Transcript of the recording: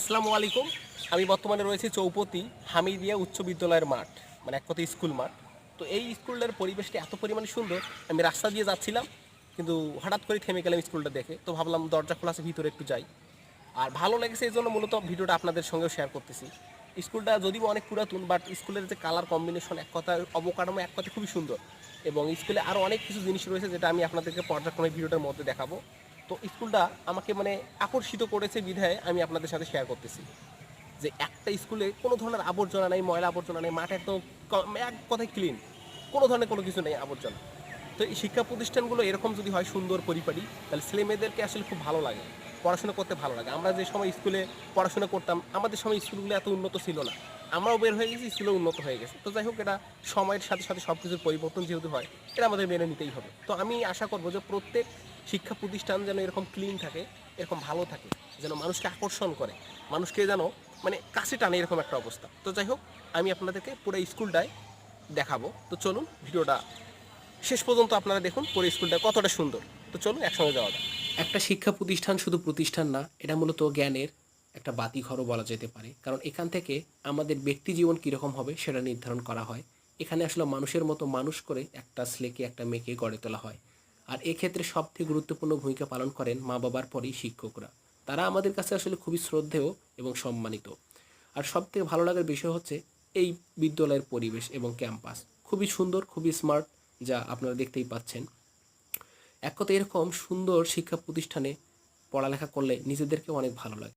আসসালামু আলাইকুম। আমি বর্তমানে রয়েছি চৌপতি হামিদিয়া উচ্চ বিদ্যালয়ের মাঠ, মানে এক কথায় স্কুল মাঠ। তো এই স্কুলটার পরিবেশটা এত পরিমাণে সুন্দর, আমি রাস্তা দিয়ে যাচ্ছিলাম কিন্তু হঠাৎ করে থেমে গেলাম স্কুলটা দেখে। তো ভাবলাম দরজা খোলা আছে, ভিতরে একটু যাই। আর ভালো লেগেছে এই জন্য মূলত ভিডিওটা আপনাদের সঙ্গেও শেয়ার করতেছি। স্কুলটা যদিও অনেক পুরাতন, বাট স্কুলের যে কালার কম্বিনেশন, এক কথায় অবকাঠামো এক কথায় খুবই সুন্দর। এবং স্কুলে আরও অনেক কিছু জিনিস রয়েছে যেটা আমি আপনাদেরকে পর্যায়ক্রমে ভিডিওটার মধ্যে দেখাবো। তো স্কুলটা আমাকে মানে আকর্ষিত করেছে বিধায় আমি আপনাদের সাথে শেয়ার করতেছি যে একটা স্কুলে কোনো ধরনের আবর্জনা নেই, ময়লা আবর্জনা নেই, মাঠ একদম এক কথায় ক্লিন, কোনো ধরনের কোনো কিছু নেই আবর্জনা। তো এই শিক্ষা প্রতিষ্ঠানগুলো এরকম যদি হয় সুন্দর পরিপাটি, তাহলে ছেলে মেয়েদেরকে আসলে খুব ভালো লাগে, পড়াশোনা করতে ভালো লাগে। আমরা যে সময় স্কুলে পড়াশোনা করতাম, আমাদের সময় স্কুলগুলো এত উন্নত ছিল না। আমরাও বের হয়ে গেছি, স্কুলও উন্নত হয়ে গেছে। তো যাই হোক, এটা সময়ের সাথে সাথে সব কিছুর পরিবর্তন যেহেতু হয়, এটা আমাদের মেনে নিতেই হবে। তো আমি আশা করবো যে প্রত্যেক শিক্ষা প্রতিষ্ঠান যেন এরকম ক্লিন থাকে, এরকম ভালো থাকে, যেন মানুষকে আকর্ষণ করে, মানুষকে যেন মানে কাছে টানে, এরকম একটা অবস্থা। তো যাই হোক, আমি আপনাদেরকে পুরো স্কুলটায় দেখাবো। তো চলুন ভিডিওটা শেষ পর্যন্ত আপনারা দেখুন পুরো স্কুলটা কতটা সুন্দর। তো চলুন একসঙ্গে যাওয়া যাক। একটা শিক্ষা প্রতিষ্ঠান শুধু প্রতিষ্ঠান না, এটা মূলত জ্ঞানের একটা বাতিঘরও বলা যেতে পারে। কারণ এখান থেকে আমাদের ব্যক্তি জীবন কীরকম হবে সেটা নির্ধারণ করা হয়। এখানে আসলে মানুষের মতো মানুষ করে একটা ছেলেকে একটা মেয়েকে গড়ে তোলা হয়। আর এক্ষেত্রে সবথেকে গুরুত্বপূর্ণ ভূমিকা পালন করেন মা বাবার পরেই শিক্ষকরা। তারা আমাদের কাছে আসলে খুবই শ্রদ্ধেয় এবং সম্মানিত। আর সবথেকে ভালো লাগার বিষয় হচ্ছে এই বিদ্যালয়ের পরিবেশ এবং ক্যাম্পাস খুবই সুন্দর, খুবই স্মার্ট, যা আপনারা দেখতেই পাচ্ছেন। এক কথায় এরকম সুন্দর শিক্ষা প্রতিষ্ঠানে পড়ালেখা করলে নিজেদেরকে অনেক ভালো লাগে।